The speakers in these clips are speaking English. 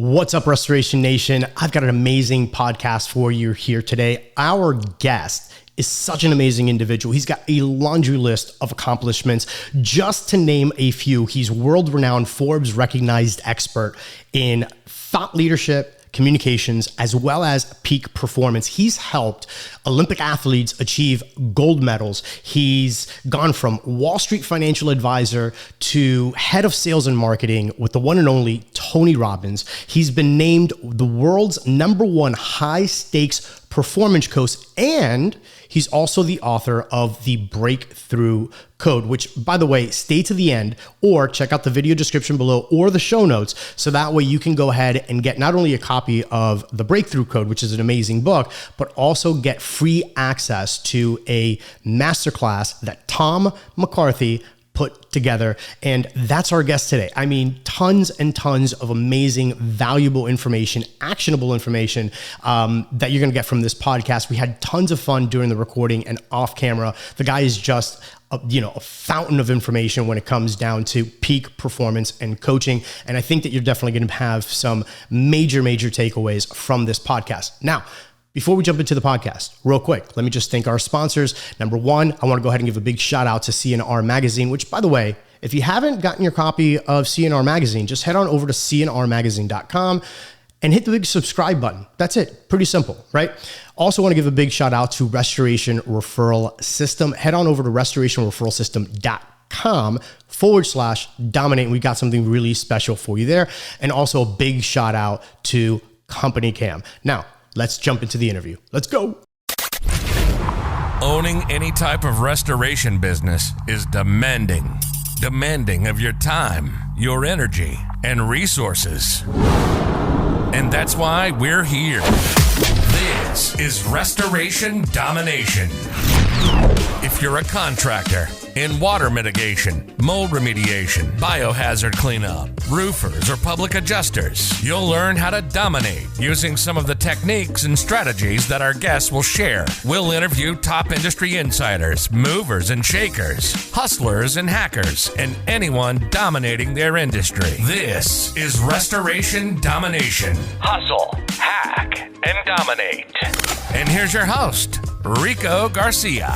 What's up, Restoration Nation? I've got an amazing podcast for you here today. Our guest is such an amazing individual. He's got a laundry list of accomplishments. Just to name a few, he's world-renowned, Forbes-recognized expert in thought leadership, communications, as well as peak performance. He's helped Olympic athletes achieve gold medals. He's gone from Wall Street financial advisor to head of sales and marketing with the one and only Tony Robbins. He's been named the world's #1 high stakes performance coach, and he's also the author of the Breakthrough Code, which, by the way, stay to the end or check out the video description below or the show notes. So that way you can go ahead and get not only a copy of the Breakthrough Code, which is an amazing book, but also get free access to a masterclass that Tom McCarthy put together. And that's our guest today. I mean, tons and tons of amazing, valuable information, actionable information that you're going to get from this podcast. We had tons of fun during the recording and off camera. The guy is just a fountain of information when it comes down to peak performance and coaching. And I think that you're definitely going to have some major takeaways from this podcast. Now, before we jump into the podcast, real quick, let me just thank our sponsors. Number one, I want to go ahead and give a big shout out to CNR Magazine, which, by the way, if you haven't gotten your copy of CNR Magazine, just head on over to cnrmagazine.com and hit the big subscribe button. That's it. Pretty simple, right? Also want to give a big shout out to Restoration Referral System. Head on over to restorationreferralsystem.com/dominate. We got something really special for you there. And also a big shout out to Company Cam. Now, let's jump into the interview. Let's go. Owning any type of restoration business is demanding of your time, your energy, and resources. And that's why we're here. This is Restoration Domination. If you're a contractor in water mitigation, mold remediation, biohazard cleanup, roofers, or public adjusters, you'll learn how to dominate using some of the techniques and strategies that our guests will share. We'll interview top industry insiders, movers and shakers, hustlers and hackers, and anyone dominating their industry. This is Restoration Domination. Hustle, hack, and dominate. And here's your host, Rico Garcia.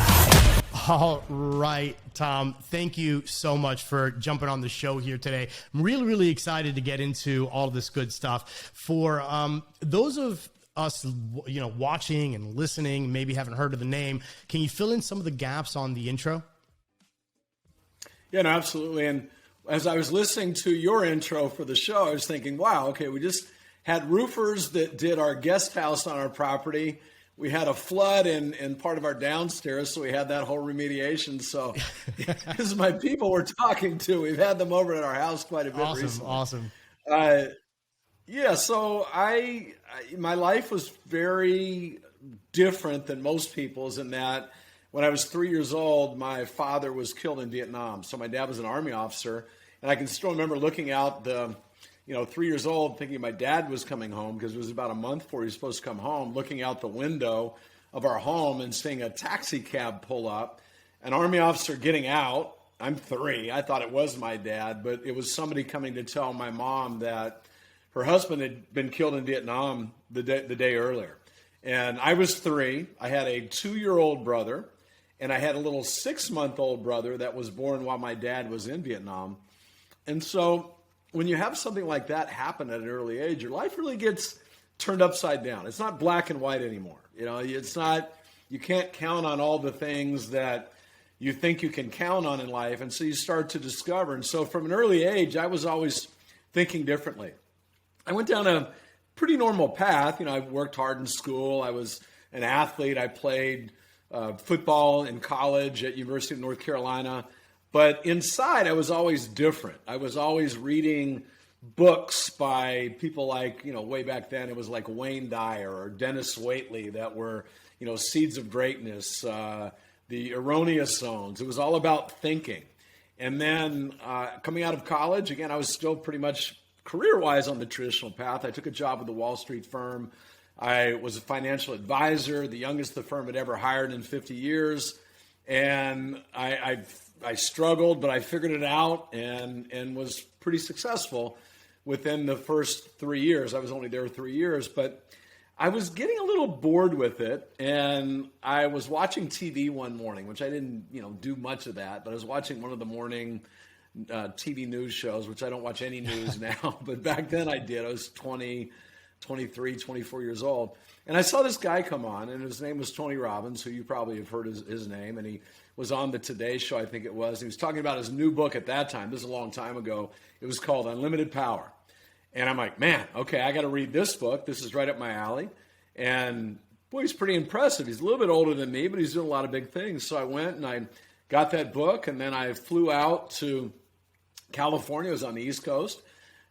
All right, Tom, thank you so much for jumping on the show here today. I'm really excited to get into all this good stuff. For those of us, watching and listening, maybe haven't heard of the name, can you fill in some of the gaps on the intro? Yeah, no, absolutely. And as I was listening to your intro for the show, I was thinking, wow, okay, we just had roofers that did our guest house on our property. We had a flood in part of our downstairs, so we had that whole remediation. So this is my people we're talking to. We've had them over at our house quite a bit recently. Awesome. Yeah, so my life was very different than most people's in that when I was 3 years old, my father was killed in Vietnam. So my dad was an Army officer, and I can still remember looking out 3 years old, thinking my dad was coming home because it was about a month before he was supposed to come home, looking out the window of our home and seeing a taxi cab pull up, an Army officer getting out. I'm 3. I thought it was my dad, but it was somebody coming to tell my mom that her husband had been killed in Vietnam the day earlier. And I was 3. I had a 2-year-old brother, and I had a little 6-month-old brother that was born while my dad was in Vietnam. And so when you have something like that happen at an early age, your life really gets turned upside down. It's not black and white anymore. It's not, you can't count on all the things that you think you can count on in life. And so you start to discover. And so from an early age, I was always thinking differently. I went down a pretty normal path. I worked hard in school. I was an athlete. I played football in college at University of North Carolina. But inside, I was always different. I was always reading books by people like, way back then, it was like Wayne Dyer or Dennis Waitley that were, seeds of greatness, the erroneous zones. It was all about thinking. And then coming out of college, again, I was still pretty much career-wise on the traditional path. I took a job with a Wall Street firm. I was a financial advisor, the youngest the firm had ever hired in 50 years. And I struggled, but I figured it out and was pretty successful. within the first 3 years. I was only there 3 years, but I was getting a little bored with it, and I was watching TV one morning, which I didn't, do much of that, but I was watching one of the morning TV news shows, which I don't watch any news now, but back then I did. I was 20, 23, 24 years old. And I saw this guy come on, and his name was Tony Robbins, who you probably have heard his name, and he was on the Today Show, I think it was. He was talking about his new book at that time. This is a long time ago. It was called Unlimited Power. And I'm like, man, okay, I got to read this book. This is right up my alley. And boy, he's pretty impressive. He's a little bit older than me, but he's doing a lot of big things. So I went and I got that book, and then I flew out to California. It was on the East Coast,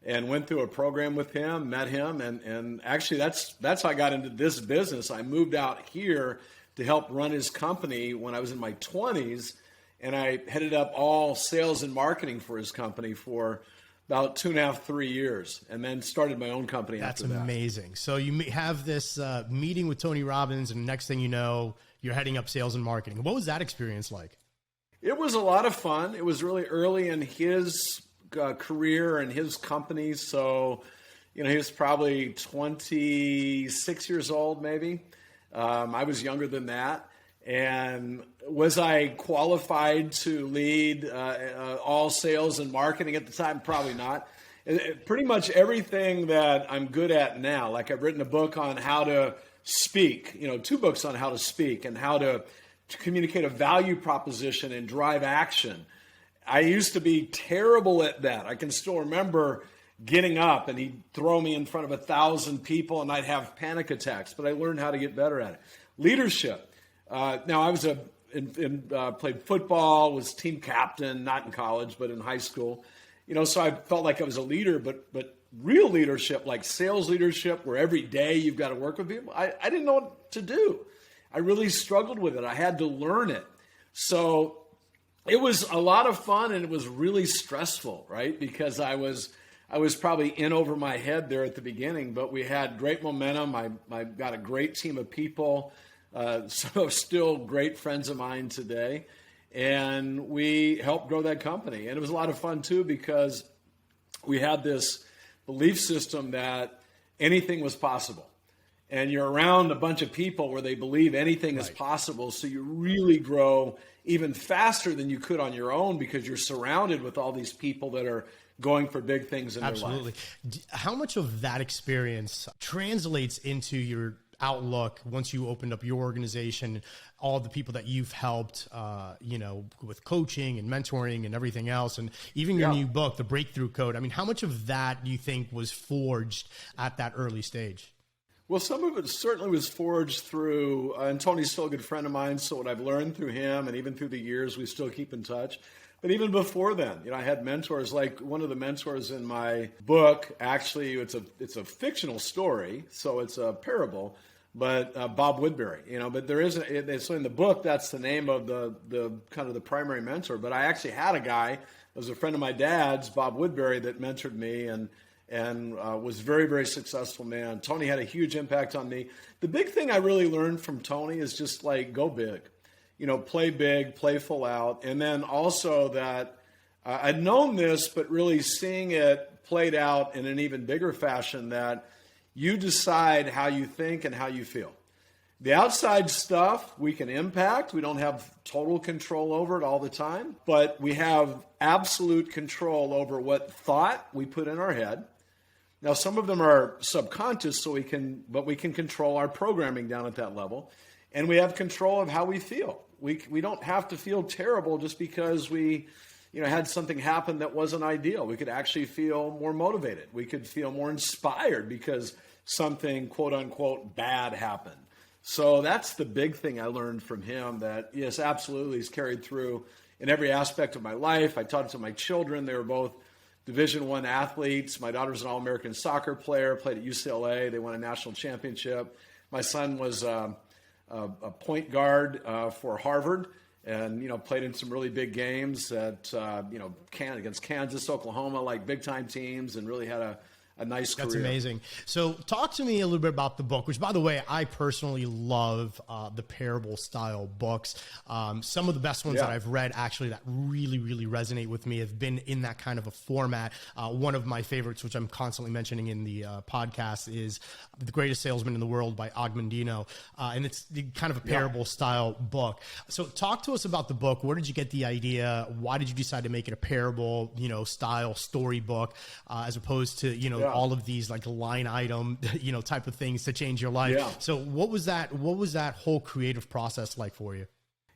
and went through a program with him, met him, and actually that's how I got into this business. I moved out here to help run his company when I was in my 20s, and I headed up all sales and marketing for his company for about 2.5, 3 years, and then started my own company after that. That's amazing. So you have this meeting with Tony Robbins, and next thing you know, you're heading up sales and marketing. What was that experience like? It was a lot of fun. It was really early in his career and his company. So, he was probably 26 years old, maybe. I was younger than that. And was I qualified to lead all sales and marketing at the time? Probably not. Pretty much everything that I'm good at now, like I've written a book on how to speak, 2 books on how to speak and how to communicate a value proposition and drive action. I used to be terrible at that. I can still remember getting up and he'd throw me in front of 1,000 people and I'd have panic attacks, but I learned how to get better at it. Leadership. Now I was played football, was team captain, not in college, but in high school. So I felt like I was a leader, but real leadership, like sales leadership, where every day you've got to work with people, I didn't know what to do. I really struggled with it. I had to learn it. So it was a lot of fun, and it was really stressful, right? Because I was probably in over my head there at the beginning, but we had great momentum. I got a great team of people, so still great friends of mine today. And we helped grow that company. And it was a lot of fun too, because we had this belief system that anything was possible. And you're around a bunch of people where they believe anything is possible. So you really grow even faster than you could on your own, because you're surrounded with all these people that are going for big things in their life. Absolutely. How much of that experience translates into your outlook once you opened up your organization, all the people that you've helped, with coaching and mentoring and everything else, and even your new book, The Breakthrough Code? I mean, how much of that do you think was forged at that early stage? Well, some of it certainly was forged through, and Tony's still a good friend of mine, so what I've learned through him, and even through the years, we still keep in touch. But even before then, I had mentors. Like one of the mentors in my book, actually, it's a fictional story, so it's a parable, but Bob Woodbury, but there isn't, so in the book, that's the name of the kind of the primary mentor. But I actually had a guy, that was a friend of my dad's, Bob Woodbury, that mentored me, and was very, very successful man. Tony had a huge impact on me. The big thing I really learned from Tony is just like, go big, play big, play full out. And then also that I'd known this, but really seeing it played out in an even bigger fashion, that you decide how you think and how you feel. The outside stuff we can impact. We don't have total control over it all the time, but we have absolute control over what thought we put in our head. Now, some of them are subconscious, but we can control our programming down at that level. And we have control of how we feel. We don't have to feel terrible just because we had something happen that wasn't ideal. We could actually feel more motivated. We could feel more inspired because something, quote unquote, bad happened. So that's the big thing I learned from him, that, yes, absolutely, is carried through in every aspect of my life. I taught it to my children. They were both Division I athletes. My daughter's an All-American soccer player, played at UCLA. They won a national championship. My son was a point guard for Harvard, and played in some really big games at against Kansas, Oklahoma, like big time teams, and really had nice career. That's amazing. So talk to me a little bit about the book, which, by the way, I personally love the parable style books. Some of the best ones that I've read actually that really, really resonate with me have been in that kind of a format. One of my favorites, which I'm constantly mentioning in the podcast, is The Greatest Salesman in the World by Ogmandino. And it's kind of a parable style book. So talk to us about the book. Where did you get the idea? Why did you decide to make it a parable, style story book, as opposed to, all of these like line item, type of things to change your life. Yeah. So what was that whole creative process like for you?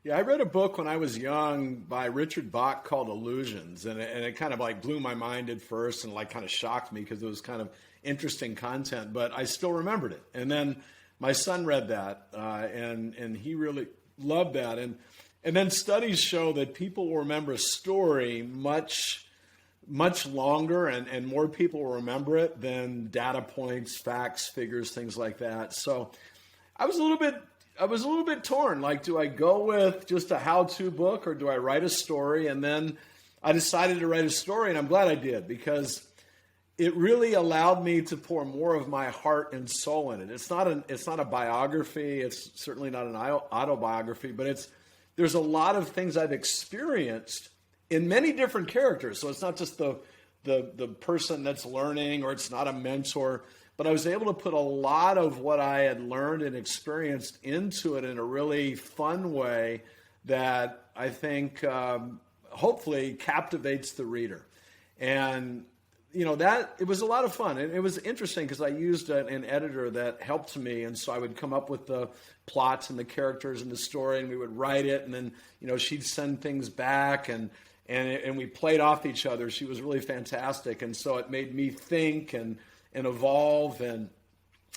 Yeah, I read a book when I was young by Richard Bach called Illusions, and it kind of like blew my mind at first and like kind of shocked me because it was kind of interesting content, but I still remembered it. And then my son read that, and he really loved that. And then studies show that people will remember a story much longer, and more people will remember it than data points, facts, figures, things like that. So I was a little bit torn. Like, do I go with just a how-to book, or do I write a story? And then I decided to write a story, and I'm glad I did, because it really allowed me to pour more of my heart and soul in it. It's not a biography. It's certainly not an autobiography, but there's a lot of things I've experienced in many different characters. So it's not just the person that's learning, or it's not a mentor, but I was able to put a lot of what I had learned and experienced into it in a really fun way that I think hopefully captivates the reader. And that it was a lot of fun, and it was interesting because I used an editor that helped me, and so I would come up with the plots and the characters and the story, and we would write it, and then she'd send things back, and we played off each other. She was really fantastic, and so it made me think and evolve. And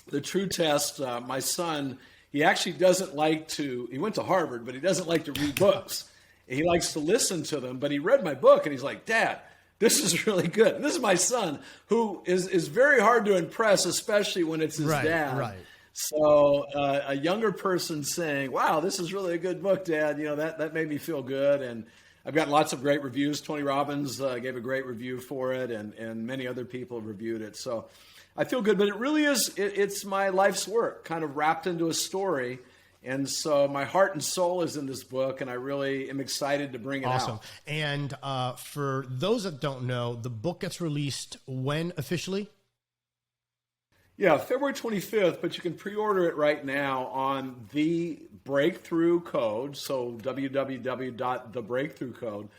the true test, my son, he actually doesn't like to. He went to Harvard, but he doesn't like to read books. He likes to listen to them. But he read my book, and he's like, "Dad, this is really good." And this is my son, who is very hard to impress, especially when it's his dad. Right. So a younger person saying, "Wow, this is really a good book, Dad," that made me feel good. And I've gotten lots of great reviews. Tony Robbins gave a great review for it, and many other people have reviewed it. So I feel good, but it really is, it's my life's work kind of wrapped into a story. And so my heart and soul is in this book, and I really am excited to bring it out. And for those that don't know, the book gets released when officially? Yeah, February 25th, but you can pre-order it right now on the Breakthrough Code, so www.thebreakthroughcode.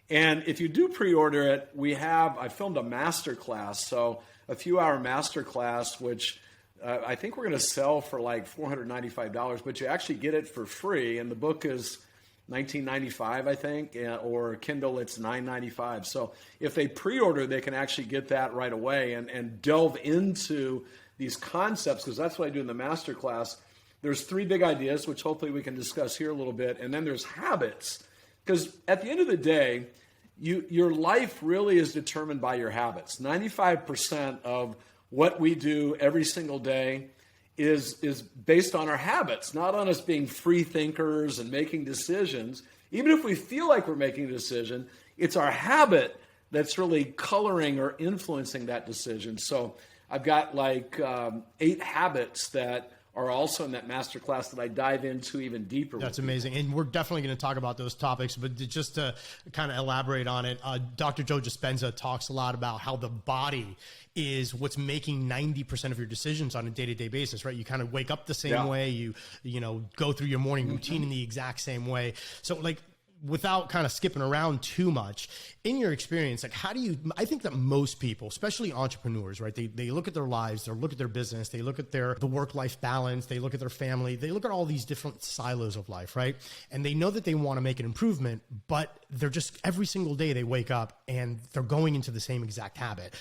And if you do pre-order it, I filmed a Masterclass, so a few-hour Masterclass, which I think we're going to sell for like $495, but you actually get it for free, and the book is $19.95, I think, or Kindle, it's $9.95. So if they pre-order, they can actually get that right away and delve into these concepts, because that's what I do in the Masterclass. There's 3 big ideas, which hopefully we can discuss here a little bit, and then there's habits, because at the end of the day, your life really is determined by your habits. 95% of what we do every single day is based on our habits, not on us being free thinkers and making decisions. Even if we feel like we're making a decision, it's our habit that's really coloring or influencing that decision. So I've got like 8 habits that are also in that masterclass that I dive into even deeper. That's amazing. And we're definitely going to talk about those topics, but just to kind of elaborate on it, Dr. Joe Dispenza talks a lot about how the body is what's making 90% of your decisions on a day-to-day basis, right? You kind of wake up the same way, you go through your morning routine in the exact same way. So like, without kind of skipping around too much, in your experience, like I think that most people, especially entrepreneurs, right? They look at their lives, they look at their business, they look at the work-life balance, they look at their family, they look at all these different silos of life, right? And they know that they want to make an improvement, but they're just every single day they wake up and they're going into the same exact habit.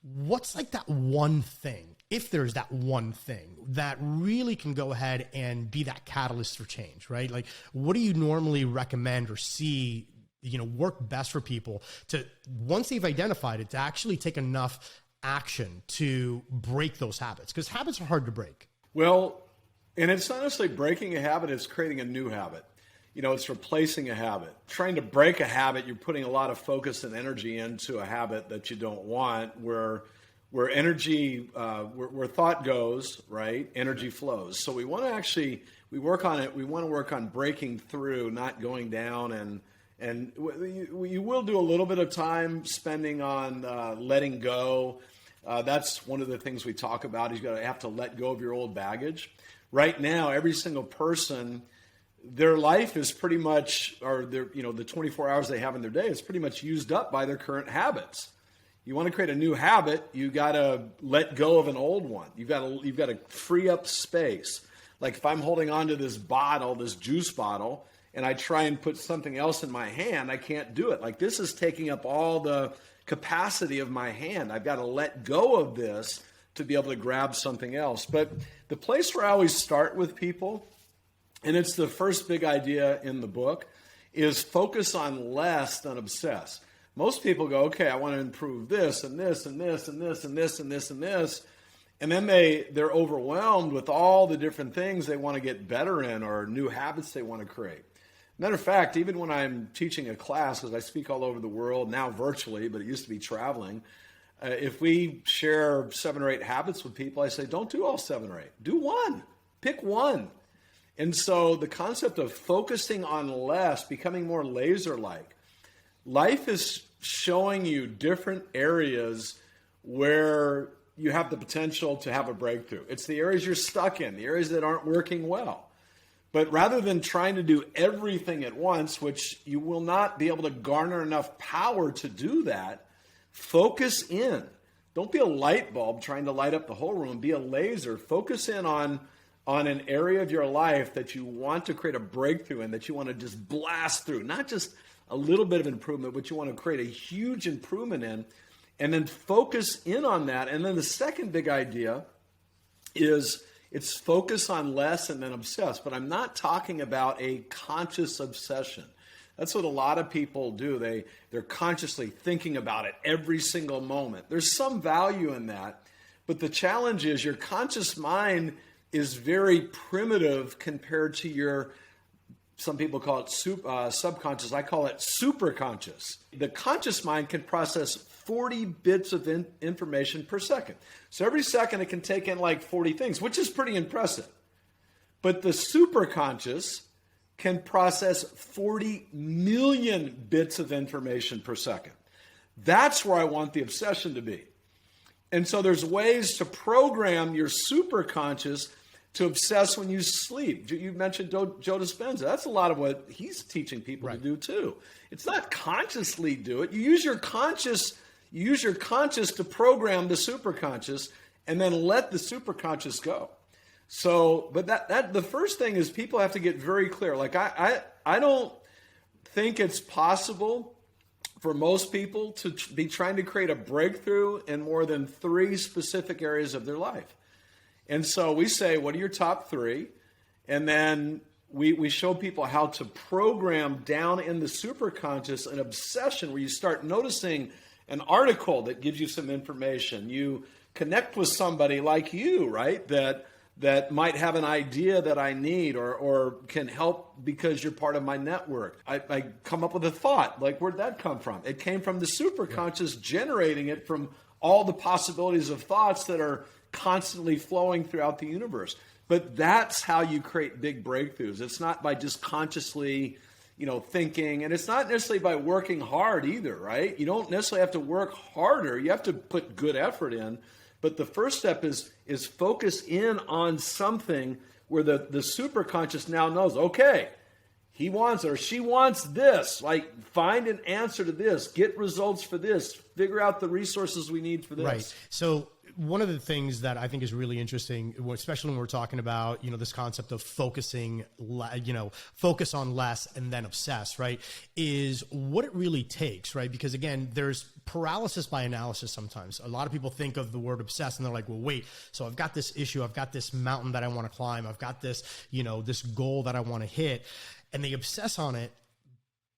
What's like that one thing, if there's that one thing that really can go ahead and be that catalyst for change, right? Like, what do you normally recommend or see, work best for people to, once they've identified it, to actually take enough action to break those habits? Because habits are hard to break. Well, and it's not necessarily breaking a habit, it's creating a new habit. It's replacing a habit. Trying to break a habit, you're putting a lot of focus and energy into a habit that you don't want, where where energy, where thought goes, right? Energy flows. So we want to actually, we work on it. We want to work on breaking through, not going down. And you will do a little bit of time spending on letting go. That's one of the things we talk about is you have to let go of your old baggage. Right now, every single person, their life is pretty much, or their, the 24 hours they have in their day is pretty much used up by their current habits. You want to create a new habit, you got to let go of an old one. You've got to free up space. Like if I'm holding on to this bottle, this juice bottle, and I try and put something else in my hand, I can't do it. Like this is taking up all the capacity of my hand. I've got to let go of this to be able to grab something else. But the place where I always start with people, and it's the first big idea in the book, is focus on less than obsess. Most people go, okay, I want to improve this and this and this and this and this and this and this. And then they're overwhelmed with all the different things they want to get better in or new habits they want to create. Matter of fact, even when I'm teaching a class, because I speak all over the world, now virtually, but it used to be traveling, if we share 7 or 8 habits with people, I say, don't do all 7 or 8. Do one. Pick one. And so the concept of focusing on less, becoming more laser-like, life is showing you different areas where you have the potential to have a breakthrough. It's the areas you're stuck in, the areas that aren't working well. But rather than trying to do everything at once, which you will not be able to garner enough power to do that, focus in. Don't be a light bulb trying to light up the whole room. Be a laser. Focus in on an area of your life that you want to create a breakthrough in, that you want to just blast through. Not just a little bit of improvement, but you want to create a huge improvement in. And then focus in on that. And then the second big idea is it's focus on less and then obsess. But I'm not talking about a conscious obsession. That's what a lot of people do. They're consciously thinking about it every single moment. There's some value in that. But the challenge is your conscious mind is very primitive compared to your, some people call it subconscious. I call it superconscious. The conscious mind can process 40 bits of information per second. So every second it can take in like 40 things, which is pretty impressive. But the superconscious can process 40 million bits of information per second. That's where I want the obsession to be. And so there's ways to program your superconscious to obsess when you sleep. You mentioned Joe Dispenza. That's a lot of what he's teaching people to do too. It's not consciously do it. You use your conscious to program the superconscious and then let the superconscious go. So, but that the first thing is people have to get very clear. Like I don't think it's possible for most people to be trying to create a breakthrough in more than 3 specific areas of their life. And so we say, what are your top 3? And then we show people how to program down in the superconscious an obsession where you start noticing an article that gives you some information. You connect with somebody like you, right, that might have an idea that I need or can help because you're part of my network. I come up with a thought. Like, where'd that come from? It came from the superconscious generating it from all the possibilities of thoughts that are constantly flowing throughout the universe. But that's how you create big breakthroughs. It's not by just consciously, thinking, and it's not necessarily by working hard either, right? You don't necessarily have to work harder. You have to put good effort in. But the first step is focus in on something where the superconscious now knows, okay, he wants or she wants this. Like, find an answer to this, get results for this, figure out the resources we need for this. Right. So one of the things that I think is really interesting, especially when we're talking about, this concept of focusing, focus on less and then obsess, right, is what it really takes, right? Because again, there's paralysis by analysis sometimes. A lot of people think of the word obsess and they're like, well, wait, so I've got this issue, I've got this mountain that I want to climb, I've got this, this goal that I want to hit, and they obsess on it,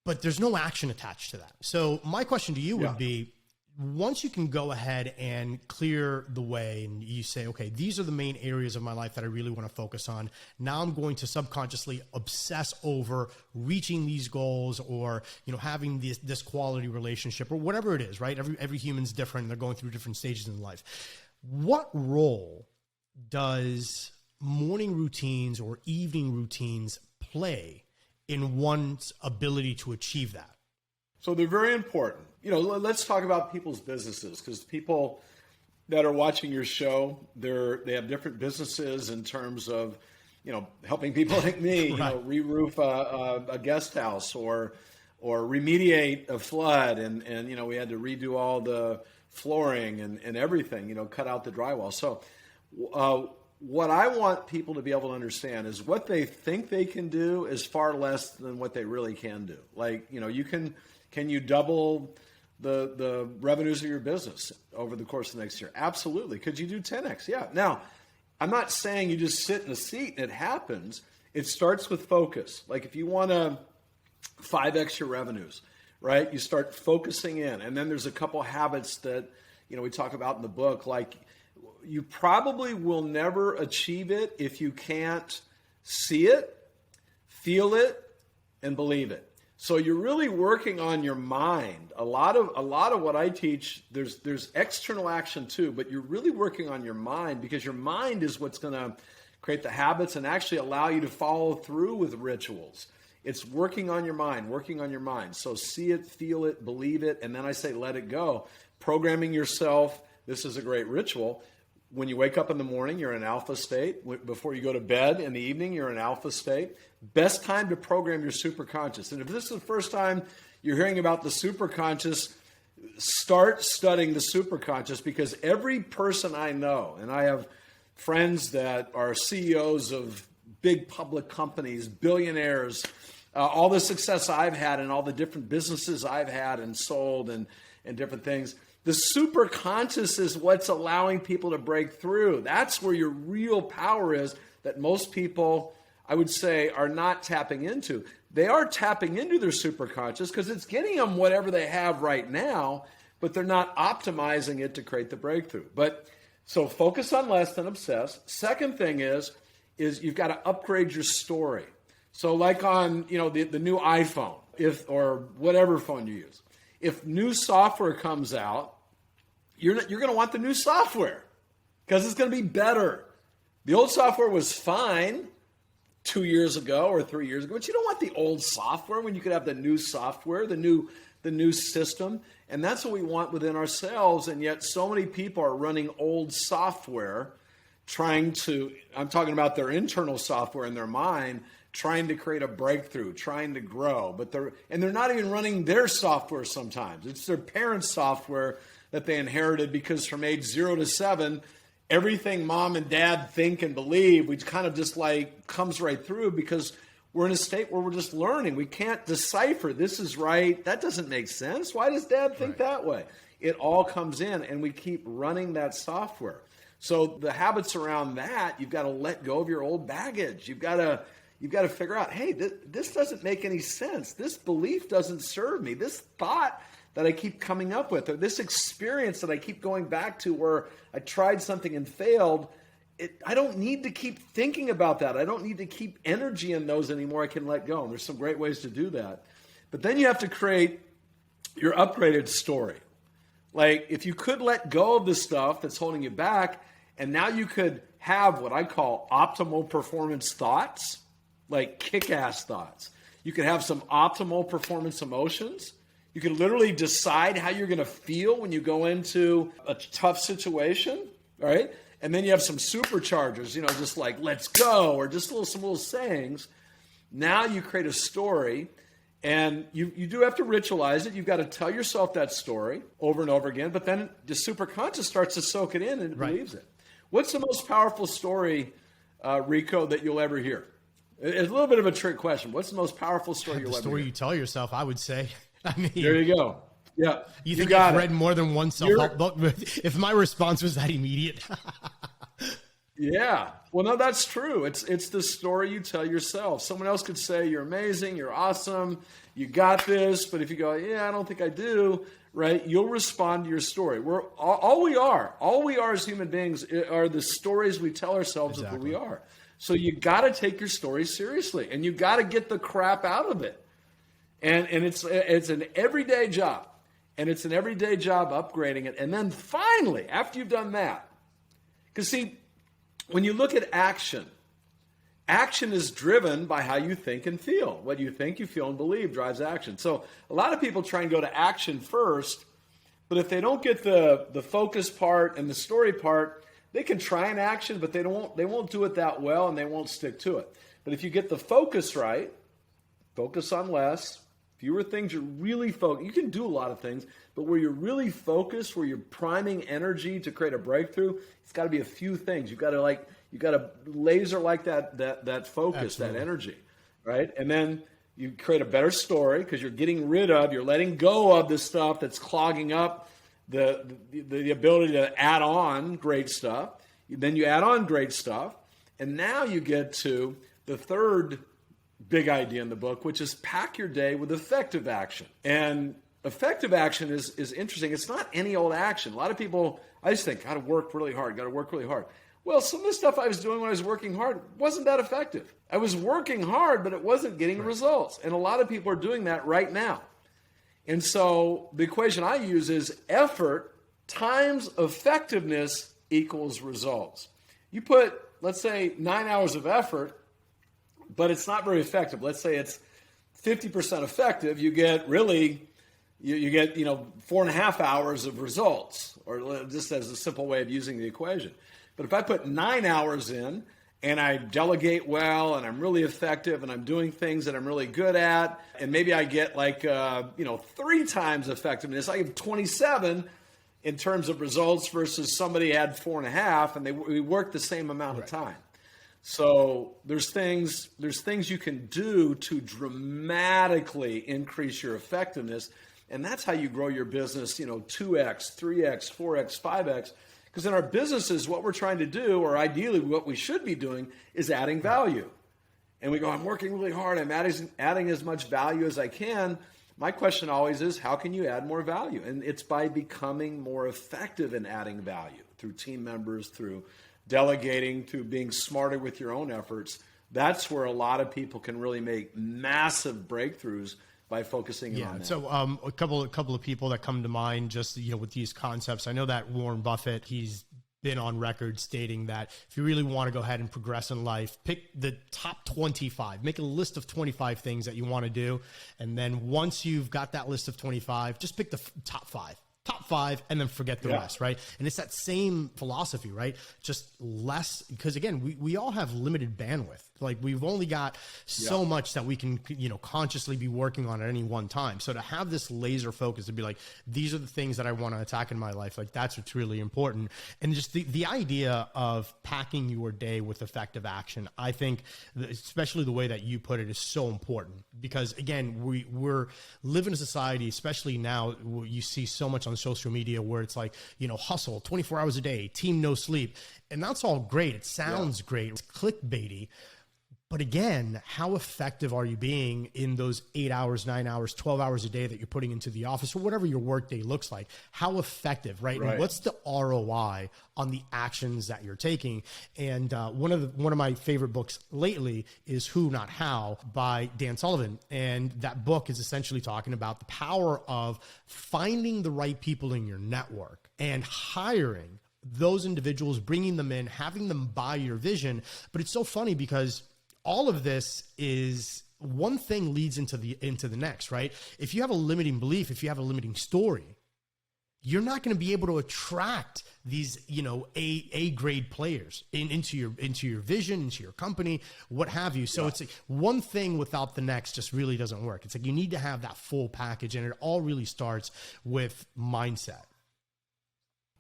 but there's no action attached to that. So my question to you would be, once you can go ahead and clear the way and you say, okay, these are the main areas of my life that I really want to focus on. Now I'm going to subconsciously obsess over reaching these goals or, having this quality relationship or whatever it is, right? Every human's different. They're going through different stages in life. What role does morning routines or evening routines play in one's ability to achieve that? So they're very important. Let's talk about people's businesses, because people that are watching your show, they have different businesses in terms of, helping people like me, right. Re-roof a guest house or remediate a flood. And we had to redo all the flooring and everything, cut out the drywall. So what I want people to be able to understand is what they think they can do is far less than what they really can do. Like, can you double the revenues of your business over the course of the next year? Absolutely. Could you do 10x? Yeah. Now, I'm not saying you just sit in a seat and it happens. It starts with focus. Like if you want to 5x your revenues, right? You start focusing in. And then there's a couple habits that, we talk about in the book. Like you probably will never achieve it if you can't see it, feel it, and believe it. So you're really working on your mind. A lot of what I teach, there's external action too, but you're really working on your mind, because your mind is what's going to create the habits and actually allow you to follow through with rituals. It's working on your mind. So see it, feel it, believe it, and then I say let it go. Programming yourself, this is a great ritual. When you wake up in the morning, you're in alpha state. Before you go to bed in the evening, you're in alpha state. Best time to program your superconscious. And if this is the first time you're hearing about the superconscious, start studying the superconscious, because every person I know, and I have friends that are CEOs of big public companies, billionaires, all the success I've had and all the different businesses I've had and sold and different things, the superconscious is what's allowing people to break through. That's where your real power is, that most people, I would say, are not tapping into. They are tapping into their superconscious because it's getting them whatever they have right now, but they're not optimizing it to create the breakthrough. But so focus on less than obsess. Second thing is you've got to upgrade your story. So like on the new iPhone, or whatever phone you use, if new software comes out, you're going to want the new software because it's going to be better. The old software was fine 2 years ago or 3 years ago, but you don't want the old software when you could have the new software, the new system. And that's what we want within ourselves. And yet so many people are running old software, I'm talking about their internal software in their mind, trying to create a breakthrough, trying to grow. But they're not even running their software sometimes. It's their parents' software that they inherited, because from age 0 to 7, everything mom and dad think and believe, we kind of just like comes right through, because we're in a state where we're just learning. We can't decipher this is right. That doesn't make sense. Why does dad think that way? It all comes in, and we keep running that software. So the habits around that, you've got to let go of your old baggage. You've got to figure out, hey, this doesn't make any sense. This belief doesn't serve me. This thought that I keep coming up with, or this experience that I keep going back to where I tried something and failed, I don't need to keep thinking about that. I don't need to keep energy in those anymore. I can let go. And there's some great ways to do that. But then you have to create your upgraded story. Like if you could let go of the stuff that's holding you back, and now you could have what I call optimal performance thoughts, like kick-ass thoughts. You could have some optimal performance emotions. You can literally decide how you're going to feel when you go into a tough situation, all right? And then you have some superchargers, just like let's go, or just some little sayings. Now you create a story, and you do have to ritualize it. You've got to tell yourself that story over and over again, but then the superconscious starts to soak it in and it believes it. What's the most powerful story, Rico, that you'll ever hear? It's a little bit of a trick question. What's the most powerful story you'll ever hear? The story you tell yourself, I would say. I mean, there you go. Yeah. You think I've read more than one self-help book? If my response was that immediate. Yeah. Well, no, that's true. It's the story you tell yourself. Someone else could say, you're amazing, you're awesome, you got this. But if you go, yeah, I don't think I do, right? You'll respond to your story. All we are as human beings are the stories we tell ourselves of who we are. So you got to take your story seriously, and you got to get the crap out of it. And it's an everyday job, and it's an everyday job upgrading it. And then finally, after you've done that, because see, when you look at action is driven by how you think and feel. What you think, you feel, and believe drives action. So a lot of people try and go to action first, but if they don't get the focus part and the story part, they can try an action, but they won't do it that well, and they won't stick to it. But if you get the focus right, focus on less, fewer things you're really focused. You can do a lot of things, but where you're really focused, where you're priming energy to create a breakthrough, it's got to be a few things. You got to laser like that focus, Absolutely. That energy, right? And then you create a better story because you're letting go of the stuff that's clogging up the ability to add on great stuff. Then you add on great stuff, and now you get to the third big idea in the book, which is pack your day with effective action. And effective action is interesting. It's not any old action. A lot of people, I just think, got to work really hard. Well, some of the stuff I was doing when I was working hard wasn't that effective. I was working hard, but it wasn't getting results. And a lot of people are doing that right now. And so the equation I use is effort times effectiveness equals results. You put, let's say, 9 hours of effort, but it's not very effective. Let's say it's 50% effective. You get 4.5 hours of results, or just as a simple way of using the equation. But if I put 9 hours in and I delegate well and I'm really effective and I'm doing things that I'm really good at, and maybe I get 3 times effectiveness, I have 27 in terms of results versus somebody had 4.5, and we work the same amount of time. So there's things you can do to dramatically increase your effectiveness, and that's how you grow your business, 2x, 3x, 4x, 5x. Because in our businesses, what we're trying to do, or ideally what we should be doing, is adding value. And we go, I'm working really hard, I'm adding as much value as I can. My question always is, how can you add more value? And it's by becoming more effective in adding value through team members, through delegating, through being smarter with your own efforts. That's where a lot of people can really make massive breakthroughs by focusing on that. So a couple of people that come to mind just, with these concepts. I know that Warren Buffett, he's been on record stating that if you really want to go ahead and progress in life, pick the top 25, make a list of 25 things that you want to do. And then once you've got that list of 25, just pick the top five, and then forget the rest, right? And it's that same philosophy, right? Just less, because again, we all have limited bandwidth. Like we've only got so much that we can, consciously be working on at any one time. So to have this laser focus to be like, these are the things that I want to attack in my life. Like that's what's really important. And just the idea of packing your day with effective action, I think, especially the way that you put it, is so important because again, we're living in a society, especially now, where you see so much on social media where it's like, hustle 24 hours a day, team no sleep. And that's all great. It sounds great. It's clickbaity. But again, how effective are you being in those 8 hours, 9 hours, 12 hours a day that you're putting into the office or whatever your work day looks like? How effective, right? And what's the ROI on the actions that you're taking? And one of my favorite books lately is Who Not How by Dan Sullivan. And that book is essentially talking about the power of finding the right people in your network and hiring those individuals, bringing them in, having them buy your vision. But it's so funny because all of this is one thing leads into the next, right? If you have a limiting belief, if you have a limiting story, you're not going to be able to attract these, A grade players into your vision, into your company, what have you. So it's like one thing without the next just really doesn't work. It's like you need to have that full package, and it all really starts with mindset.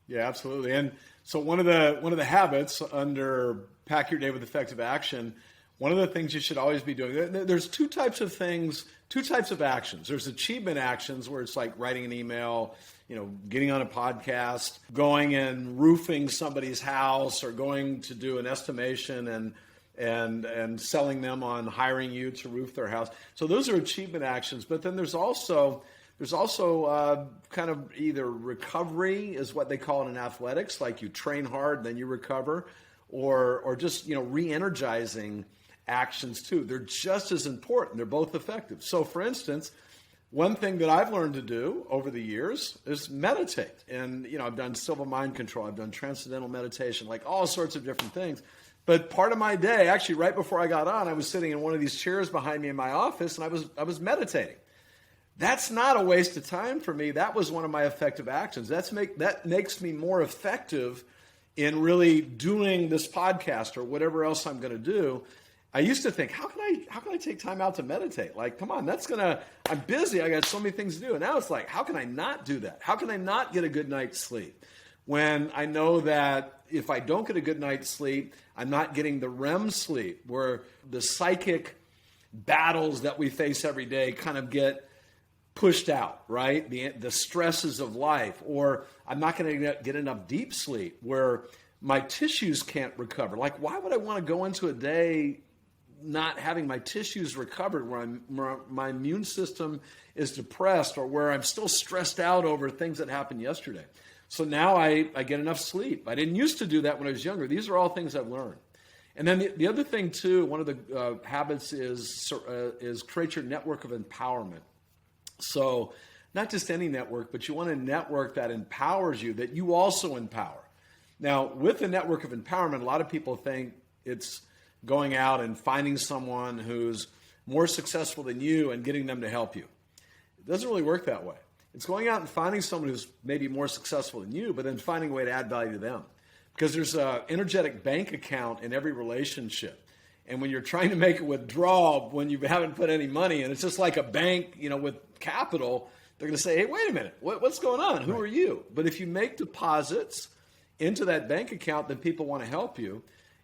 Yeah, absolutely. And so one of the habits under Pack Your Day with Effective Action, one of the things you should always be doing, there's two types of actions. There's achievement actions where it's like writing an email, getting on a podcast, going and roofing somebody's house, or going to do an estimation and selling them on hiring you to roof their house. So those are achievement actions. But then there's also There's also kind of either recovery is what they call it in athletics, like you train hard, then you recover, or just, re-energizing actions too. They're just as important. They're both effective. So for instance, one thing that I've learned to do over the years is meditate. And, I've done civil mind control. I've done transcendental meditation, like all sorts of different things. But part of my day, actually right before I got on, I was sitting in one of these chairs behind me in my office, and I was meditating. That's not a waste of time for me. That was one of my effective actions. That makes me more effective in really doing this podcast or whatever else I'm going to do. I used to think, how can I take time out to meditate? Like, come on, I'm busy. I got so many things to do. And now it's like, how can I not do that? How can I not get a good night's sleep? When I know that if I don't get a good night's sleep, I'm not getting the REM sleep, where the psychic battles that we face every day kind of get pushed out, right? The stresses of life, or I'm not going to get enough deep sleep where my tissues can't recover. Like, why would I want to go into a day not having my tissues recovered, where my immune system is depressed, or where I'm still stressed out over things that happened yesterday? So now I get enough sleep. I didn't used to do that when I was younger. These are all things I've learned. And then the other thing too, one of the habits is create your network of empowerment. So not just any network, but you want a network that empowers you, that you also empower. Now, with the network of empowerment, a lot of people think it's going out and finding someone who's more successful than you and getting them to help you. It doesn't really work that way. It's going out and finding someone who's maybe more successful than you, but then finding a way to add value to them. Because there's an energetic bank account in every relationship. And when you're trying to make a withdrawal, when you haven't put any money in, it's just like a bank, with capital. They're going to say, hey, wait a minute, what's going on? Who are you? But if you make deposits into that bank account, then people want to help you.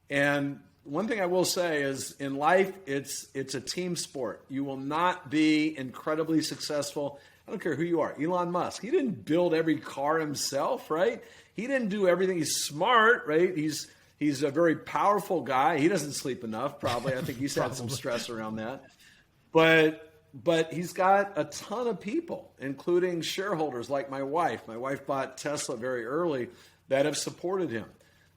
And one thing I will say is, in life, it's a team sport. You will not be incredibly successful. I don't care who you are. Elon Musk, he didn't build every car himself, right? He didn't do everything. He's smart, right? He's a very powerful guy. He doesn't sleep enough, probably. I think he's had some stress around that. But he's got a ton of people, including shareholders like my wife. My wife bought Tesla very early, that have supported him.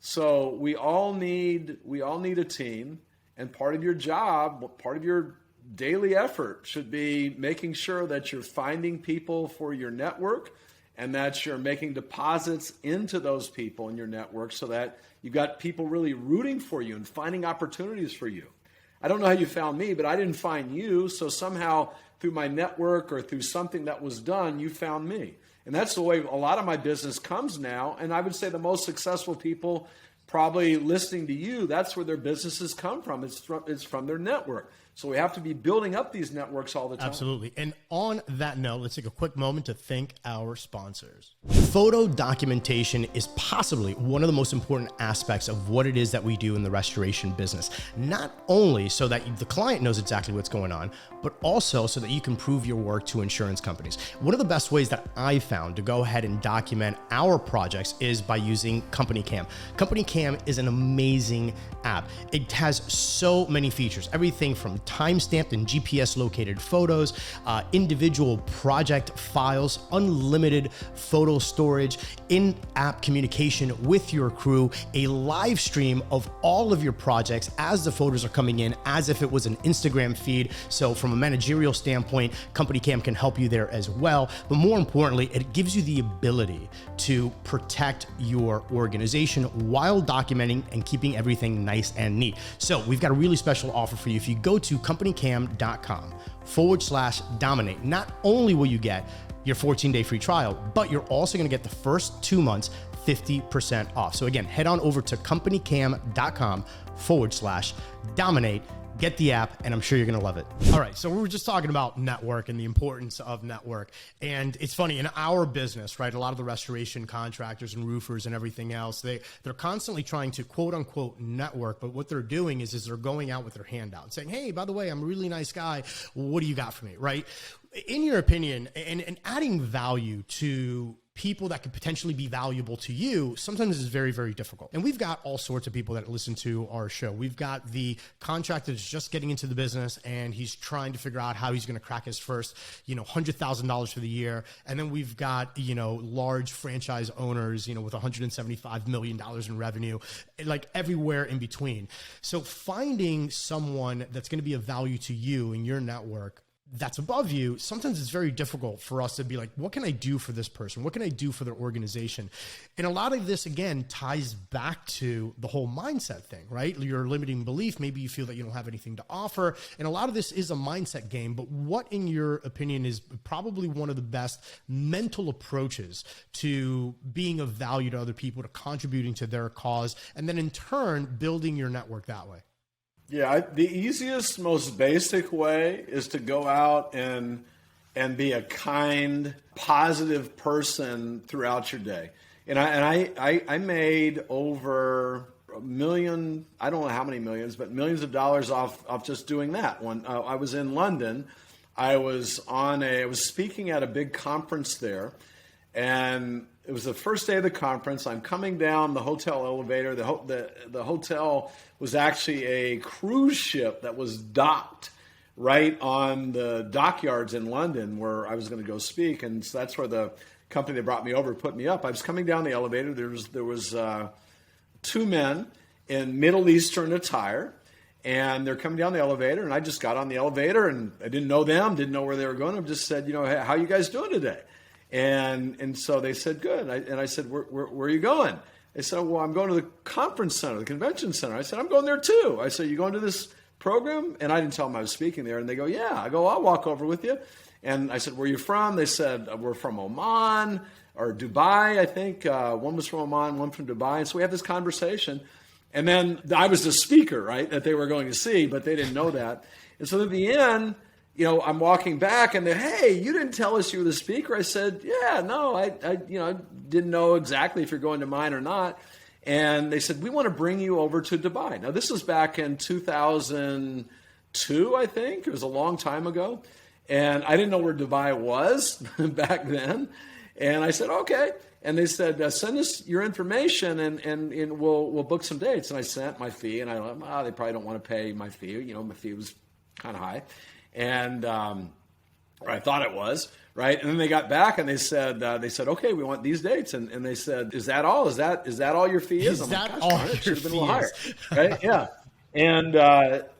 So we all need a team, and part of your job, part of your daily effort should be making sure that you're finding people for your network, and that you're making deposits into those people in your network, so that you've got people really rooting for you and finding opportunities for you. I don't know how you found me, but I didn't find you. So somehow through my network or through something that was done, you found me. And that's the way a lot of my business comes now. And I would say the most successful people probably listening to you, that's where their businesses come from. It's from their network. So we have to be building up these networks all the time. Absolutely. And on that note, let's take a quick moment to thank our sponsors. Photo documentation is possibly one of the most important aspects of what it is that we do in the restoration business. Not only so that the client knows exactly what's going on, but also so that you can prove your work to insurance companies. One of the best ways that I found to go ahead and document our projects is by using Company Cam. Company Cam is an amazing app. It has so many features, everything from time-stamped and GPS located photos, individual project files, unlimited photo storage, in-app communication with your crew, a live stream of all of your projects as the photos are coming in, as if it was an Instagram feed. So from a managerial standpoint, Company Cam can help you there as well. But more importantly, it gives you the ability to protect your organization while documenting and keeping everything nice and neat. So we've got a really special offer for you. If you go to companycam.com/dominate, not only will you get your 14-day free trial, but you're also going to get the first 2 months 50% off. So again, head on over to companycam.com/dominate. Get the app, and I'm sure you're going to love it. All right, so we were just talking about network and the importance of network. And it's funny, in our business, right, a lot of the restoration contractors and roofers and everything else, they're constantly trying to quote unquote network, but what they're doing is they're going out with their hand out saying, hey, by the way, I'm a really nice guy. What do you got for me, right? In your opinion, and adding value to people that could potentially be valuable to you, sometimes is very, very difficult. And we've got all sorts of people that listen to our show. We've got the contractor that's just getting into the business and he's trying to figure out how he's going to crack his first, $100,000 for the year. And then we've got, large franchise owners, with $175 million in revenue, like everywhere in between. So finding someone that's going to be of value to you in your network that's above you, sometimes it's very difficult for us to be like, what can I do for this person? What can I do for their organization? And a lot of this, again, ties back to the whole mindset thing, right? Your limiting belief, maybe you feel that you don't have anything to offer. And a lot of this is a mindset game, but what, in your opinion, is probably one of the best mental approaches to being of value to other people, to contributing to their cause, and then in turn, building your network that way? Yeah, the easiest, most basic way is to go out and be a kind, positive person throughout your day. And I made over $1 million, I don't know how many millions, but millions of dollars off just doing that. When I was in London, I was speaking at a big conference there, and it was the first day of the conference. I'm coming down the hotel elevator. The hotel was actually a cruise ship that was docked right on the dockyards in London where I was going to go speak. And so that's where the company that brought me over put me up. I was coming down the elevator. There was two men in Middle Eastern attire, and they're coming down the elevator. And I just got on the elevator, and I didn't know them, didn't know where they were going. I just said, hey, how you guys doing today? And so they said, good. And I said, where are you going? They said, well, I'm going to the conference center, the convention center. I said, I'm going there too. I said, you going to this program? And I didn't tell them I was speaking there. And they go, yeah. I go, I'll walk over with you. And I said, where are you from? They said, we're from Oman or Dubai, I think. One was from Oman, one from Dubai. And so we had this conversation. And then I was the speaker, right, that they were going to see, but they didn't know that. And so at the end, I'm walking back and they're, hey, you didn't tell us you were the speaker. I said, yeah, no, I didn't know exactly if you're going to mine or not. And they said, we want to bring you over to Dubai. Now, this was back in 2002, I think. It was a long time ago. And I didn't know where Dubai was back then. And I said, okay. And they said, send us your information and we'll book some dates. And I sent my fee, and I thought, they probably don't want to pay my fee. My fee was kind of high. And or I thought it was, right? And then they got back and they said, okay, we want these dates. And they said, is that all? Is that all your fee is? Is that all your fee is? Right? Yeah. And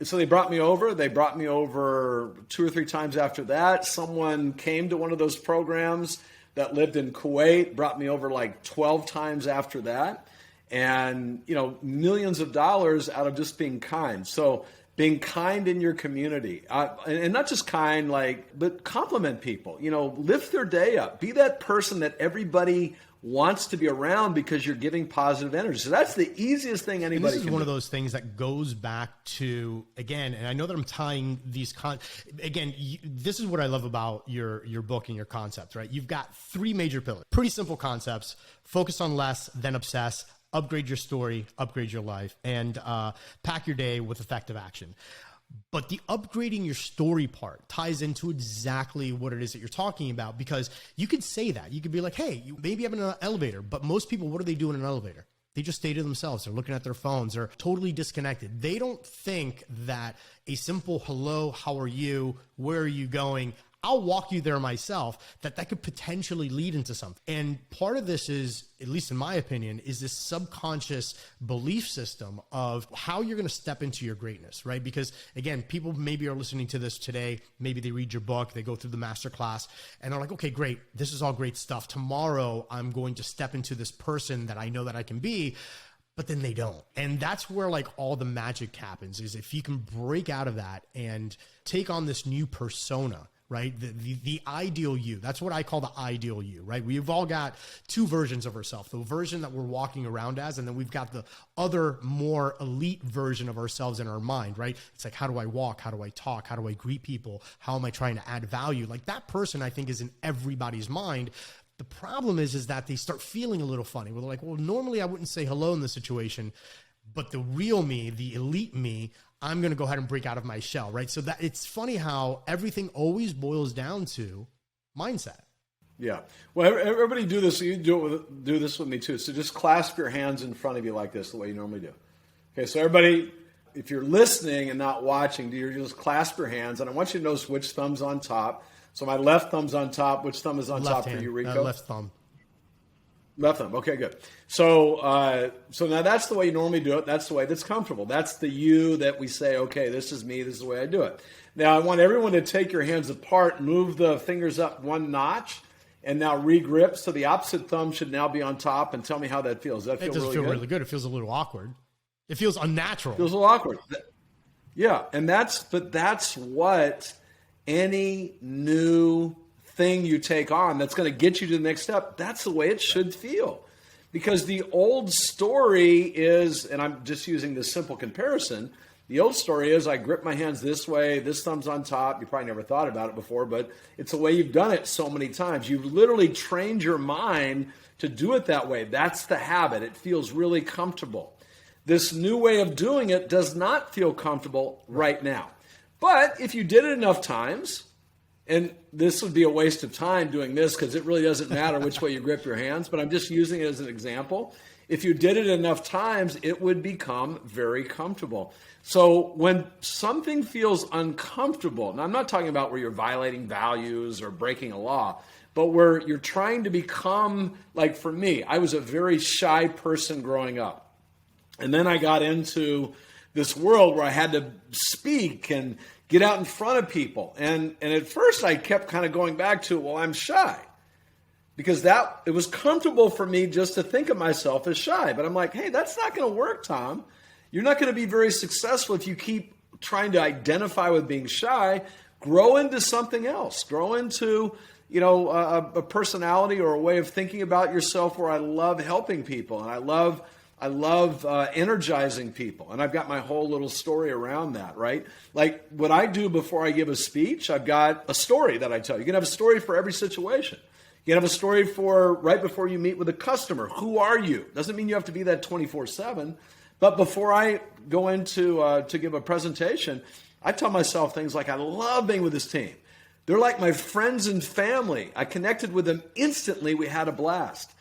so they brought me over. They brought me over 2 or 3 times after that. Someone came to one of those programs that lived in Kuwait, brought me over like 12 times after that. And, millions of dollars out of just being kind. So being kind in your community, and not just kind, but compliment people, lift their day up, be that person that everybody wants to be around because you're giving positive energy. So that's the easiest thing anybody can do. This is one of those things that goes back to, again, and I know that I'm tying these, this is what I love about your book and your concepts, right? You've got 3 major pillars, pretty simple concepts: focus on less, then obsess, upgrade your story, upgrade your life, and pack your day with effective action. But the upgrading your story part ties into exactly what it is that you're talking about, because you could say that. You could be like, hey, you maybe have an elevator, but most people, what do they do in an elevator? They just stay to themselves. They're looking at their phones. They're totally disconnected. They don't think that a simple hello, how are you, where are you going, I'll walk you there myself, that could potentially lead into something. And part of this is, at least in my opinion, is this subconscious belief system of how you're going to step into your greatness, right? Because again, people maybe are listening to this today. Maybe they read your book, they go through the Masterclass, and they're like, okay, great. This is all great stuff. Tomorrow I'm going to step into this person that I know that I can be. But then they don't. And that's where all the magic happens, is if you can break out of that and take on this new persona, right? The ideal you. That's what I call the ideal you, right? We've all got 2 versions of ourselves. The version that we're walking around as, and then we've got the other more elite version of ourselves in our mind, right? It's like, how do I walk? How do I talk? How do I greet people? How am I trying to add value? That person, I think, is in everybody's mind. The problem is that they start feeling a little funny. Where they're like, well, normally I wouldn't say hello in this situation, but the real me, the elite me, I'm going to go ahead and break out of my shell, right? So that it's funny how everything always boils down to mindset. Yeah. Well, everybody do this. You do this with me too. So just clasp your hands in front of you like this, the way you normally do. Okay. So everybody, if you're listening and not watching, you just clasp your hands, and I want you to notice which thumb's on top. So my left thumb's on top. Which thumb is on left top hand, for you, Rico? left thumb. Left thumb. Okay, good. So now that's the way you normally do it. That's the way that's comfortable. That's the you that we say, okay, this is me. This is the way I do it. Now I want everyone to take your hands apart, move the fingers up one notch, and now regrip. So the opposite thumb should now be on top. And tell me how that feels. Does that It doesn't feel really good. It feels a little awkward. It feels unnatural. It feels a little awkward. Yeah, and that's what any new thing you take on that's going to get you to the next step, that's the way it should feel. Because the old story is, and I'm just using this simple comparison, the old story is I grip my hands this way, this thumb's on top. You probably never thought about it before, but it's the way you've done it so many times. You've literally trained your mind to do it that way. That's the habit. It feels really comfortable. This new way of doing it does not feel comfortable right now. But if you did it enough times, and this would be a waste of time doing this because it really doesn't matter which way you grip your hands, but I'm just using it as an example. If you did it enough times, it would become very comfortable. So when something feels uncomfortable, and I'm not talking about where you're violating values or breaking a law, but where you're trying to become, like for me, I was a very shy person growing up. And then I got into this world where I had to speak and get out in front of people. And at first I kept kind of going back to, well, I'm shy. Because it was comfortable for me just to think of myself as shy. But I'm like, hey, that's not going to work, Tom. You're not going to be very successful if you keep trying to identify with being shy. Grow into something else. Grow into, a personality or a way of thinking about yourself where I love helping people and I love energizing people. And I've got my whole little story around that, right? Like what I do before I give a speech, I've got a story that I tell. You can have a story for every situation. You can have a story for right before you meet with a customer. Who are you? Doesn't mean you have to be that 24/7. But before I go into to give a presentation, I tell myself things like, I love being with this team. They're like my friends and family. I connected with them instantly. We had a blast.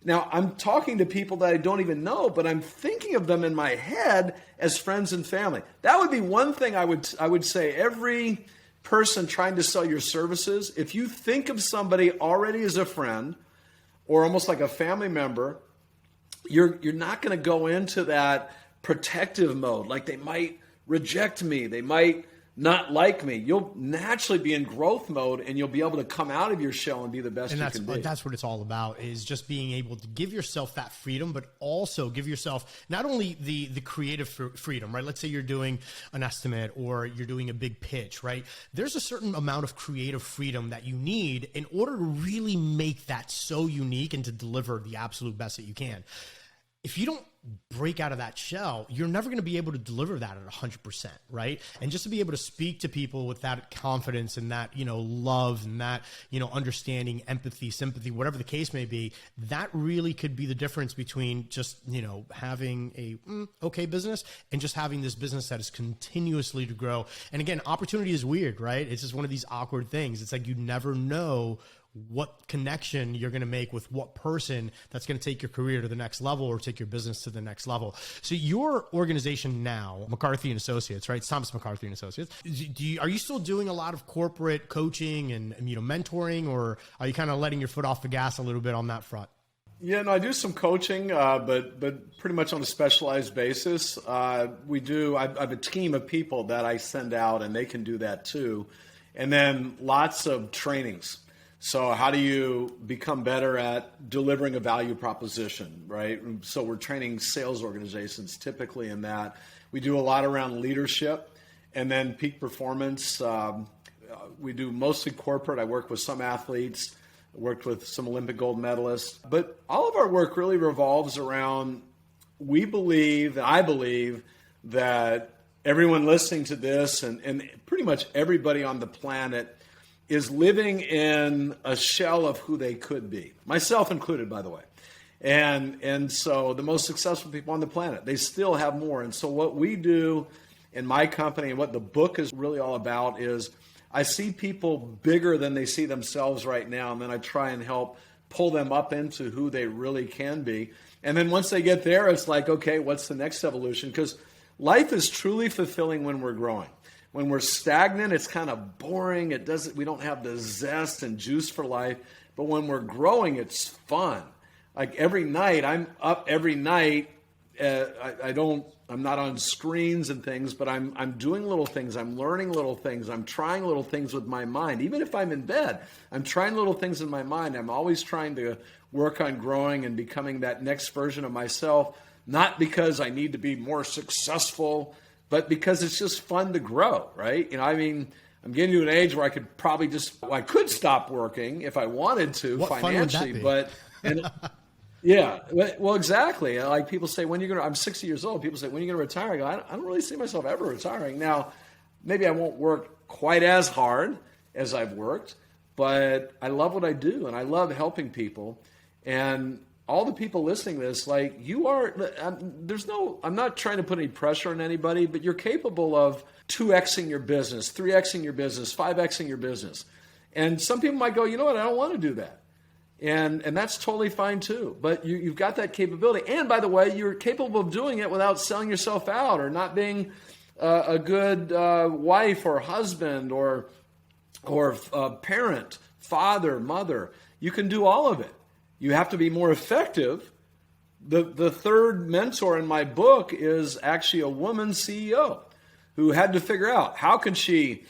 Now, I'm talking to people that I don't even know, but I'm thinking of them in my head as friends and family. That would be one thing I would say. Every person trying to sell your services, if you think of somebody already as a friend or almost like a family member, you're not going to go into that protective mode. Like they might reject me. They might not like me. You'll naturally be in growth mode and you'll be able to come out of your shell and be the best you can be. That's what it's all about, is just being able to give yourself that freedom, but also give yourself not only the creative freedom, right? Let's say you're doing an estimate or you're doing a big pitch, right? There's a certain amount of creative freedom that you need in order to really make that so unique and to deliver the absolute best that you can. If you don't break out of that shell, you're never going to be able to deliver that at 100%, right? And just to be able to speak to people with that confidence and that, love and that, understanding, empathy, sympathy, whatever the case may be, that really could be the difference between just, having a okay business and just having this business that is continuously to grow. And again, opportunity is weird, right? It's just one of these awkward things. It's like you never know what connection you're going to make with what person that's going to take your career to the next level or take your business to the next level. So your organization now, McCarthy and Associates, right? It's Thomas McCarthy and Associates. Are you still doing a lot of corporate coaching and mentoring, or are you kind of letting your foot off the gas a little bit on that front? Yeah, no, I do some coaching, but pretty much on a specialized basis. I have a team of people that I send out, and they can do that too. And then lots of trainings. So how do you become better at delivering a value proposition, right? So we're training sales organizations typically in that. We do a lot around leadership and then peak performance. We do mostly corporate. I work with some athletes. I worked with some Olympic gold medalists. But all of our work really revolves around, I believe that everyone listening to this and pretty much everybody on the planet is living in a shell of who they could be, myself included, by the way. And so the most successful people on the planet, they still have more. And so what we do in my company and what the book is really all about is I see people bigger than they see themselves right now, and then I try and help pull them up into who they really can be. And then once they get there, it's like, okay, what's the next evolution? Because life is truly fulfilling when we're growing. When we're stagnant, it's kind of boring. We don't have the zest and juice for life. But when we're growing, it's fun. Like every night, I'm up every night. I'm not on screens and things, but I'm doing little things. I'm learning little things. I'm trying little things with my mind. Even if I'm in bed, I'm trying little things in my mind. I'm always trying to work on growing and becoming that next version of myself, not because I need to be more successful, but because it's just fun to grow, right? I'm getting to an age where I could probably I could stop working if I wanted to financially, but yeah, well, exactly. Like people say, I'm 60 years old. People say, when are you going to retire? I go, I don't really see myself ever retiring. Now, maybe I won't work quite as hard as I've worked, but I love what I do and I love helping people. And all the people listening to this, like I'm not trying to put any pressure on anybody, but you're capable of 2Xing your business, 3Xing your business, 5Xing your business. And some people might go, you know what, I don't want to do that. And that's totally fine too. But you've got that capability. And by the way, you're capable of doing it without selling yourself out or not being a good wife or husband or parent, father, mother. You can do all of it. You have to be more effective. The third mentor in my book is actually a woman CEO who had to figure out how can she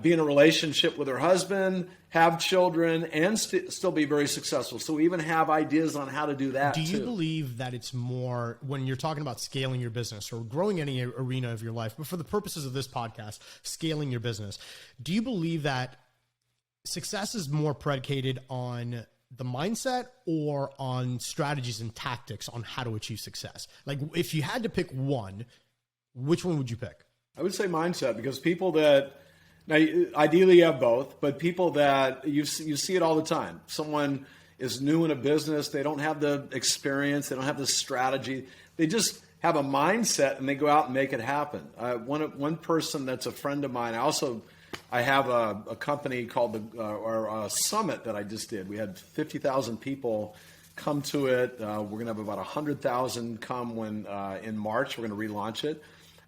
be in a relationship with her husband, have children, and still be very successful. So we even have ideas on how to do that. Do you believe that it's more, when you're talking about scaling your business or growing any arena of your life, but for the purposes of this podcast, scaling your business, do you believe that success is more predicated on the mindset or on strategies and tactics on how to achieve success? Like if you had to pick one, which one would you pick? I would say mindset, because people that, now ideally you have both, but people that you see it all the time. Someone is new in a business, they don't have the experience, they don't have the strategy, they just have a mindset and they go out and make it happen. One person that's a friend of mine, I have a company called a summit that I just did. We had 50,000 people come to it. We're going to have about 100,000 come when in March. We're going to relaunch it.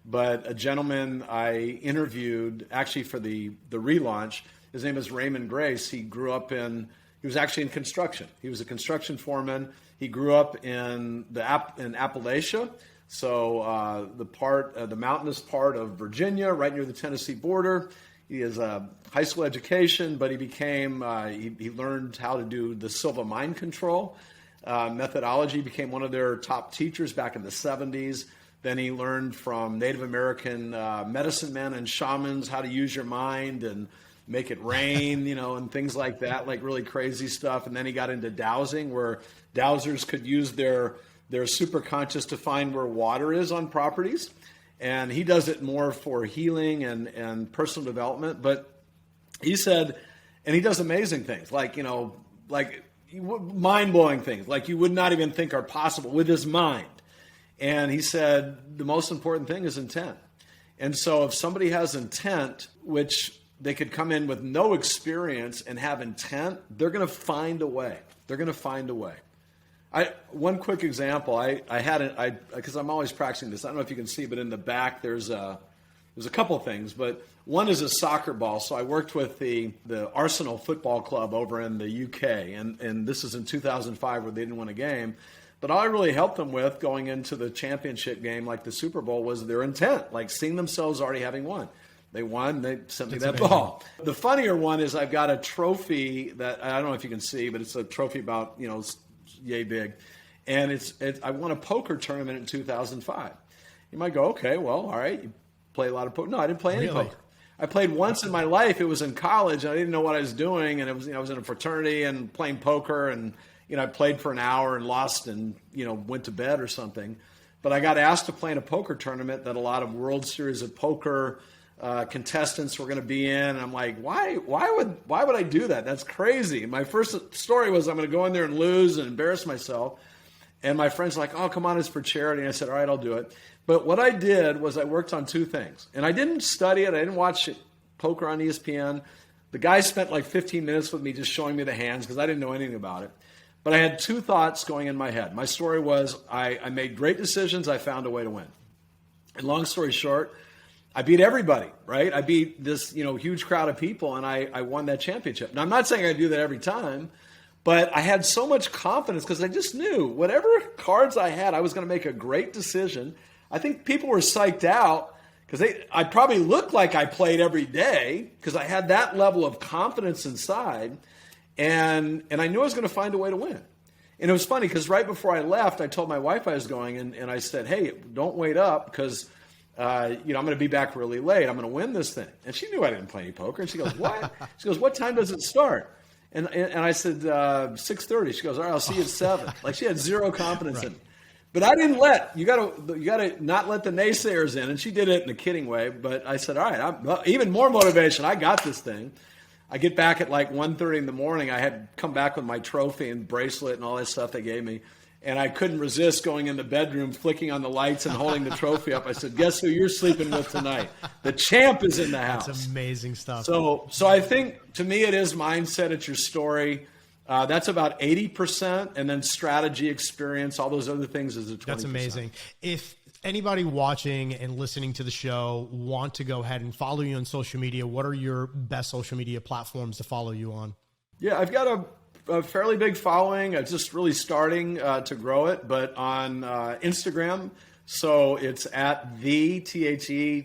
But a gentleman I interviewed actually for the relaunch, his name is Raymond Grace. He was actually in construction. He was a construction foreman. He grew up in Appalachia. So the mountainous part of Virginia, right near the Tennessee border. He has a high school education, but he became, he learned how to do the Silva mind control methodology, became one of their top teachers back in the 70s. Then he learned from Native American medicine men and shamans how to use your mind and make it rain, and things like that, like really crazy stuff. And then he got into dowsing, where dowsers could use their superconscious to find where water is on properties. And he does it more for healing and personal development. But he said, and he does amazing things, like mind-blowing things, like you would not even think are possible with his mind. And he said, the most important thing is intent. And so if somebody has intent, which they could come in with no experience and have intent, they're going to find a way. They're going to find a way. One quick example, because I'm always practicing this. I don't know if you can see, but in the back there's a couple things, but one is a soccer ball. So I worked with the Arsenal Football Club over in the UK, and this is in 2005 where they didn't win a game. But all I really helped them with going into the championship game, like the Super Bowl, was their intent, like seeing themselves already having won. They won, they sent me that ball. The funnier one is I've got a trophy that, I don't know if you can see, but it's a trophy about, yay big. And I won a poker tournament in 2005. You might go, okay, well, all right. You play a lot of poker. No, I didn't play any poker. I played once in my life. It was in college. I didn't know what I was doing. And I was in a fraternity and playing poker, and I played for an hour and lost and, went to bed or something. But I got asked to play in a poker tournament that a lot of World Series of Poker contestants were going to be in. And I'm like, why would I do that? That's crazy. My first story was I'm going to go in there and lose and embarrass myself. And my friend's like, oh, come on, it's for charity. And I said, all right, I'll do it. But what I did was I worked on two things. And I didn't study it. I didn't watch poker on ESPN. The guy spent like 15 minutes with me just showing me the hands because I didn't know anything about it. But I had two thoughts going in my head. My story was I made great decisions. I found a way to win. And long story short, I beat everybody, right? I beat this, huge crowd of people, and I won that championship. Now, I'm not saying I do that every time, but I had so much confidence because I just knew whatever cards I had, I was going to make a great decision. I think people were psyched out because I probably looked like I played every day because I had that level of confidence inside, and I knew I was going to find a way to win. And it was funny because right before I left, I told my wife I was going, and I said, hey, don't wait up because I'm going to be back really late. I'm going to win this thing. And she knew I didn't play any poker. And she goes, what? She goes, what time does it start? And I said, 6:30. She goes, all right, I'll see you at 7. Like she had zero confidence in me. But I didn't you gotta not let the naysayers in. And she did it in a kidding way. But I said, all right, I'm even more motivation. I got this thing. I get back at like 1:30 in the morning. I had come back with my trophy and bracelet and all that stuff they gave me. And I couldn't resist going in the bedroom, flicking on the lights and holding the trophy up. I said, guess who you're sleeping with tonight? The champ is in the house. That's amazing stuff. So I think, to me, it is mindset. It's your story. That's about 80%. And then strategy, experience, all those other things is a 20%. That's amazing. If anybody watching and listening to the show want to go ahead and follow you on social media, what are your best social media platforms to follow you on? Yeah, I've got a fairly big following. I'm just really starting to grow it, but on Instagram. So it's at the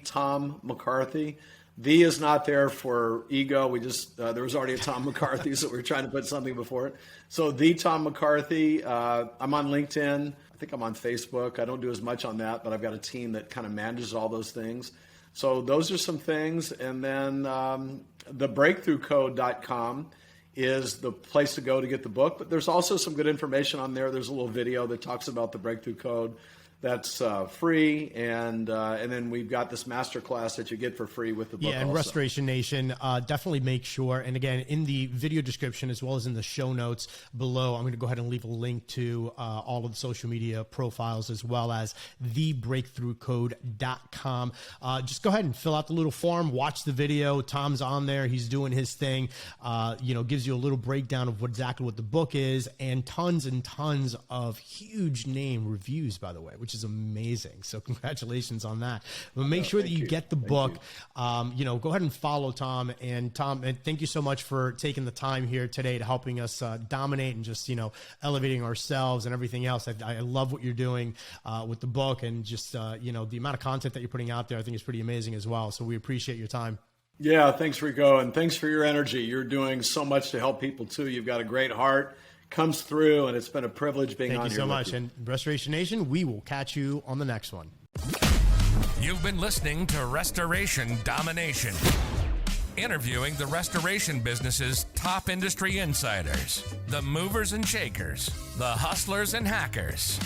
Tom McCarthy. The is not there for ego. We just there was already a Tom McCarthy, so we were trying to put something before it. So the Tom McCarthy. I'm on LinkedIn. I think I'm on Facebook. I don't do as much on that, but I've got a team that kind of manages all those things. So those are some things. And then the breakthroughcode.com is the place to go to get the book. But there's also some good information on there. There's a little video that talks about the Breakthrough Code that's free. And then we've got this masterclass that you get for free with the book. Yeah, and also. Restoration Nation, definitely make sure. And again, in the video description, as well as in the show notes below, I'm going to go ahead and leave a link to all of the social media profiles, as well as thebreakthroughcode.com. Just go ahead and fill out the little form, watch the video. Tom's on there. He's doing his thing, gives you a little breakdown of exactly what the book is, and tons of huge name reviews, by the way, which is amazing. So congratulations on that. But make sure that you get the book. Go ahead and follow Tom. And Tom, and thank you so much for taking the time here today to helping us dominate and just, elevating ourselves and everything else. I love what you're doing with the book, and just, the amount of content that you're putting out there, I think is pretty amazing as well. So we appreciate your time. Yeah, thanks, Rico. And thanks for your energy. You're doing so much to help people too. You've got a great heart. Comes through, and it's been a privilege being on here. Thank you so much. And Restoration Nation, we will catch you on the next one. You've been listening to Restoration Domination, interviewing the restoration business's top industry insiders, the movers and shakers, the hustlers and hackers.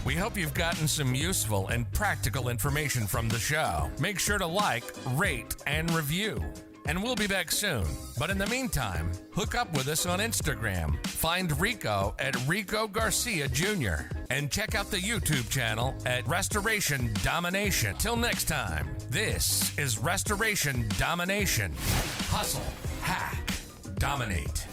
We hope you've gotten some useful and practical information from the show. Make sure to like, rate, and review. And we'll be back soon. But in the meantime, hook up with us on Instagram. Find Rico at Rico Garcia Jr. And check out the YouTube channel at Restoration Domination. Till next time, this is Restoration Domination. Hustle, hack, dominate.